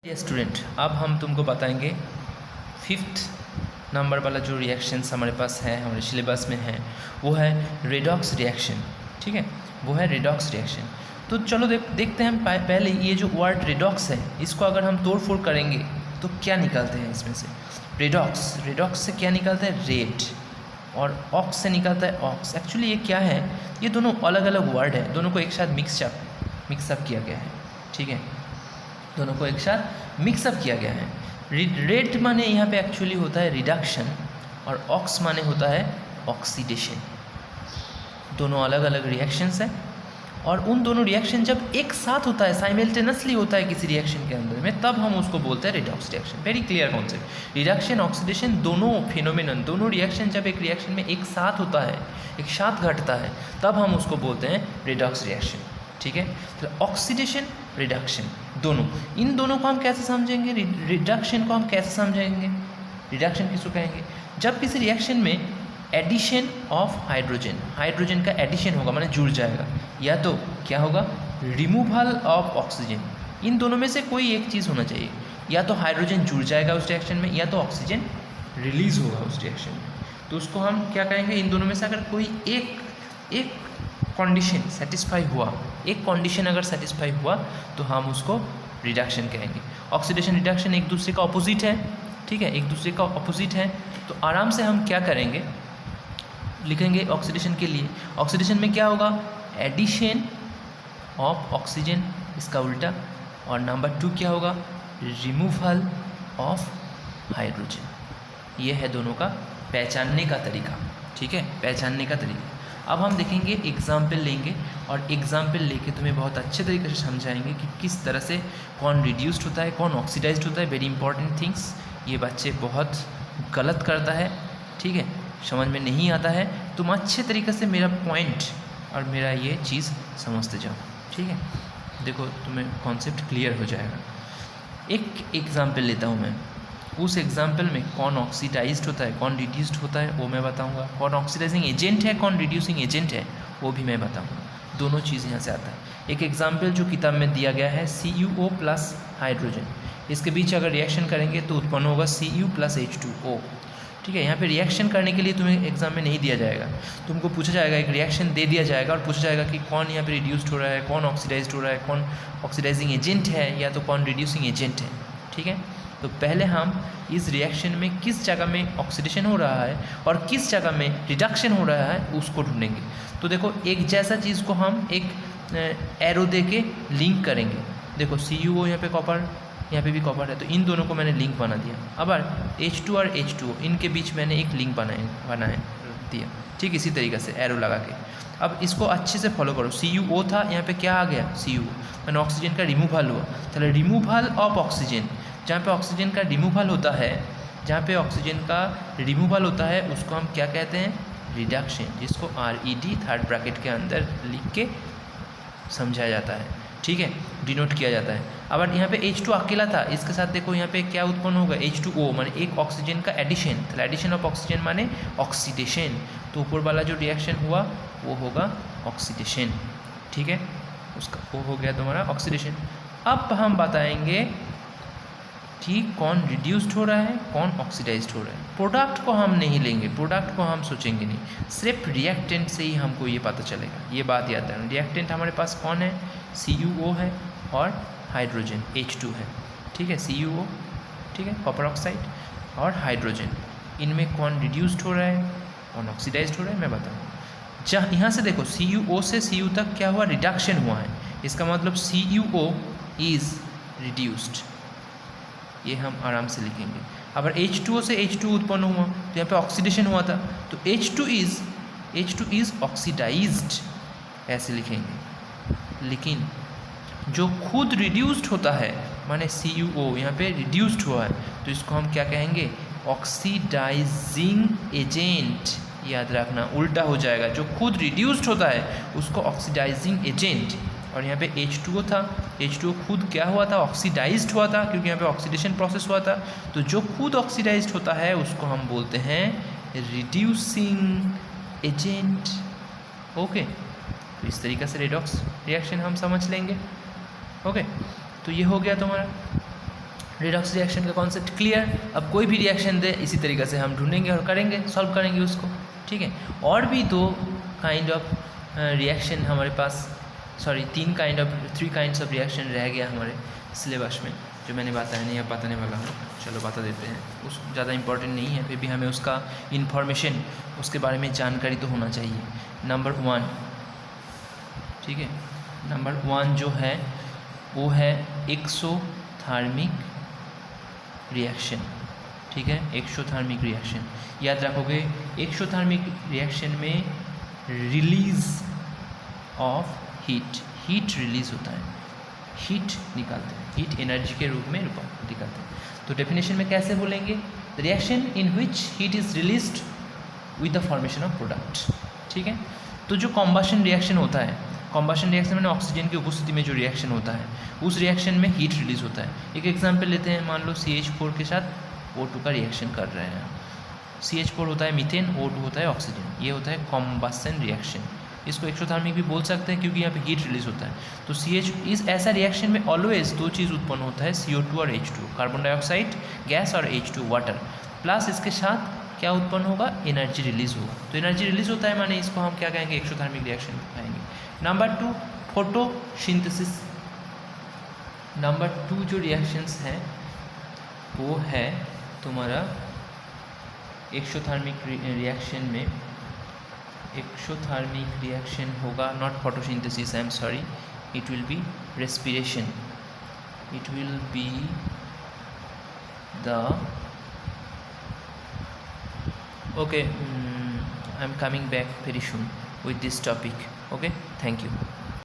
Student, अब हम तुमको बताएंगे फिफ्थ नंबर वाला जो रिएक्शंस हमारे पास है, हमारे सिलेबस में है, वो है रेडॉक्स रिएक्शन। ठीक है, वो है रेडॉक्स रिएक्शन। तो चलो देखते हैं हम पहले ये जो वर्ड रेडॉक्स है, इसको अगर हम तोड़ फोड़ करेंगे तो क्या निकालते हैं इसमें से। रेडॉक्स से क्या निकलता है? रेड, और ऑक्स से निकलता है ऑक्स। एक्चुअली ये क्या है, ये दोनों अलग अलग वर्ड है, दोनों को एक साथ मिक्सअप किया गया है। ठीक है, दोनों को एक साथ मिक्सअप किया गया है। रेड माने यहाँ पे एक्चुअली होता है रिडक्शन, और ऑक्स माने होता है ऑक्सीडेशन। दोनों अलग अलग रिएक्शंस हैं, और उन दोनों रिएक्शन जब एक साथ होता है, साइमल्टेनियसली होता है किसी रिएक्शन के अंदर में, तब हम उसको बोलते हैं redox reaction. Very clear concept. Reduction, oxidation, दोनों फिनोमिनन, दोनों रिएक्शन जब एक रिएक्शन में एक साथ होता है, एक साथ घटता है, तब हम उसको बोलते हैं रेडॉक्स रिएक्शन। ठीक है, तो ऑक्सीडेशन, रिडक्शन, दोनों, इन दोनों को हम कैसे समझेंगे? रिडक्शन को हम कैसे समझेंगे? रिडक्शन किसको कहेंगे? जब किसी रिएक्शन में एडिशन ऑफ हाइड्रोजन का एडिशन होगा, माने जुड़ जाएगा, या तो क्या होगा? Removal of oxygen. इन दोनों में से कोई एक चीज़ होना चाहिए, या तो हाइड्रोजन जुड़ जाएगा उस रिएक्शन में, या तो ऑक्सीजन रिलीज होगा उस रिएक्शन में। तो उसको हम क्या कहेंगे? इन दोनों में से अगर कोई एक कंडीशन सेटिस्फाई हुआ, एक कंडीशन अगर सेटिस्फाई हुआ, तो हम उसको रिडक्शन कहेंगे। ऑक्सीडेशन, रिडक्शन एक दूसरे का अपोजिट है। ठीक है, एक दूसरे का अपोजिट है। तो आराम से हम क्या करेंगे, लिखेंगे ऑक्सीडेशन के लिए। ऑक्सीडेशन में क्या होगा? एडिशन ऑफ ऑक्सीजन, इसका उल्टा। और नंबर 2 क्या होगा? Removal of hydrogen. ये है दोनों का पहचानने का तरीका। ठीक है, पहचानने का तरीका। अब हम देखेंगे, एग्जाम्पल लेंगे, और एग्जाम्पल लेके तुम्हें बहुत अच्छे तरीके से समझाएंगे कि किस तरह से कौन रिड्यूस्ड होता है, कौन ऑक्सीडाइज्ड होता है। वेरी इंपॉर्टेंट थिंग्स, ये बच्चे बहुत गलत करता है। ठीक है, समझ में नहीं आता है। तुम अच्छे तरीके से मेरा पॉइंट और मेरा ये चीज़ समझते जाओ। ठीक है, देखो तुम्हें कॉन्सेप्ट क्लियर हो जाएगा। एक एग्जाम्पल लेता हूँ मैं, उस एग्जाम्पल में कौन ऑक्सीडाइज्ड होता है, कौन रिड्यूस्ड होता है, वो मैं बताऊंगा। कौन ऑक्सीडाइजिंग एजेंट है, कौन रिड्यूसिंग एजेंट है, वो भी मैं बताऊंगा। दोनों चीज़ यहाँ से आता है। एक एग्जाम्पल जो किताब में दिया गया है, CuO प्लस हाइड्रोजन, इसके बीच अगर रिएक्शन करेंगे तो उत्पन्न होगा Cu प्लस H2O। ठीक है, यहाँ पे रिएक्शन करने के लिए तुम्हें एग्जाम में नहीं दिया जाएगा, तुमको पूछा जाएगा, एक रिएक्शन दे दिया जाएगा और पूछा जाएगा कि कौन यहाँ पे रिड्यूस्ड हो रहा है, कौन ऑक्सीडाइज्ड हो रहा है, कौन ऑक्सीडाइजिंग एजेंट है, या तो कौन रिड्यूसिंग एजेंट है। ठीक है, तो पहले हम इस रिएक्शन में किस जगह में ऑक्सीडेशन हो रहा है और किस जगह में रिडक्शन हो रहा है, उसको ढूंढेंगे। तो देखो, एक जैसा चीज़ को हम एक एरो दे के लिंक करेंगे। देखो CuO यहाँ पे कॉपर, यहाँ पे भी कॉपर है, तो इन दोनों को मैंने लिंक बना दिया। अब H2 और H2O, इनके बीच मैंने एक लिंक बनाए दिया। ठीक, इसी तरीके से एरो लगा के। अब इसको अच्छे से फॉलो करो। CuO था, यहाँ पे क्या आ गया? CuO, मैंने ऑक्सीजन का रिमूवल हुआ। चलो, रिमूवल ऑफ ऑक्सीजन, जहाँ पे ऑक्सीजन का रिमूवल होता है, जहाँ पे ऑक्सीजन का रिमूवल होता है, उसको हम क्या कहते हैं? रिडक्शन, जिसको RED थर्ड ब्रैकेट के अंदर लिख के समझाया जाता है। ठीक है, डिनोट किया जाता है। अब यहाँ पे H2 अकेला था, इसके साथ देखो यहाँ पे क्या उत्पन्न होगा? H2O, माने एक ऑक्सीजन का एडिशन। तो एडिशन ऑफ ऑक्सीजन माने ऑक्सीडेशन, तो ऊपर वाला जो रिएक्शन हुआ वो होगा ऑक्सीडेशन। ठीक है, उसका वो हो गया तुम्हारा ऑक्सीडेशन। अब हम बताएंगे कि कौन रिड्यूस्ड हो रहा है, कौन ऑक्सीडाइज्ड हो रहा है। प्रोडक्ट को हम नहीं लेंगे, प्रोडक्ट को हम सोचेंगे नहीं, सिर्फ रिएक्टेंट से ही हमको ये पता चलेगा। ये बात याद रखना। रिएक्टेंट हमारे पास कौन है? CuO है और हाइड्रोजन H2 है। ठीक है, CuO, ठीक है, कॉपर ऑक्साइड, और हाइड्रोजन, इनमें कौन रिड्यूस्ड हो रहा है, कौन ऑक्सीडाइज्ड हो रहा है, मैं बताऊँगा। जहाँ यहाँ से देखो, CuO से Cu तक क्या हुआ? रिडक्शन हुआ है। इसका मतलब CuO इज़ रिड्यूस्ड, ये हम आराम से लिखेंगे। अगर H2O से H2 उत्पन्न हुआ, तो यहाँ पे ऑक्सीडेशन हुआ था, तो H2 इज़ ऑक्सीडाइज्ड, ऐसे लिखेंगे। लेकिन जो खुद रिड्यूस्ड होता है, माने CuO यहाँ पे रिड्यूस्ड हुआ है, तो इसको हम क्या कहेंगे? Oxidising agent. याद रखना, उल्टा हो जाएगा। जो खुद रिड्यूस्ड होता है उसको ऑक्सीडाइजिंग एजेंट, और यहाँ पे H2O था, H2O खुद क्या हुआ था? ऑक्सीडाइज्ड हुआ था, क्योंकि यहाँ पे ऑक्सीडेशन प्रोसेस हुआ था। तो जो खुद ऑक्सीडाइज्ड होता है उसको हम बोलते हैं रिड्यूसिंग एजेंट। ओके, तो इस तरीके से रेडॉक्स रिएक्शन हम समझ लेंगे। ओके, तो ये हो गया तुम्हारा। रेडॉक्स रिएक्शन का कॉन्सेप्ट क्लियर। अब कोई भी रिएक्शन दे इसी तरीके से हम ढूंढेंगे और करेंगे, सॉल्व करेंगे उसको, ठीक है। और भी दो काइंड ऑफ रिएक्शन हमारे पास, sorry three kinds of reaction रह गया हमारे सिलेबस में, जो मैंने बताया नहीं, अब बताने वाला हूँ। चलो बता देते हैं, उस ज़्यादा इम्पोर्टेंट नहीं है, फिर भी हमें उसका इन्फॉर्मेशन, उसके बारे में जानकारी तो होना चाहिए। नंबर 1, ठीक है, नंबर 1 जो है वो है एक्सोथर्मिक रिएक्शन, ठीक है, एक्सोथर्मिक रिएक्शन। याद रखोगे, एक्सोथर्मिक रिएक्शन में रिलीज ऑफ हीट रिलीज होता है, हीट निकालते हैं, हीट एनर्जी के रूप में निकालते हैं। तो डेफिनेशन में कैसे बोलेंगे, reaction in which heat is released with the formation of product, ठीक है। तो जो कॉम्बशन रिएक्शन होता है, कॉम्बशन रिएक्शन में ऑक्सीजन की उपस्थिति में जो रिएक्शन होता है, उस रिएक्शन में हीट रिलीज होता है। एक एग्जांपल लेते हैं, मान लो CH4 के साथ O2 का रिएक्शन कर रहे हैं। CH4 होता है मीथेन, O2 होता है ऑक्सीजन, ये होता है कॉम्बशन रिएक्शन। इसको एक्सोथर्मिक भी बोल सकते हैं क्योंकि यहाँ पे हीट रिलीज होता है। तो इस ऐसा रिएक्शन में ऑलवेज दो चीज़ उत्पन्न होता है, CO2 और H2, कार्बन डाइऑक्साइड गैस और H2 वाटर, प्लस इसके साथ क्या उत्पन्न होगा, एनर्जी रिलीज होगा। तो एनर्जी रिलीज होता है माने इसको हम क्या कहेंगे, एक्सोथर्मिक रिएक्शन कहेंगे। Number 2, photosynthesis. नंबर 2 जो रिएक्शंस हैं वो है तुम्हारा एक्सोथर्मिक रिएक्शन में, एक्सोथर्मिक रिएक्शन होगा not photosynthesis, I am sorry, it will be respiration, it will be the okay, I'm coming back very soon with this topic. Okay, thank you.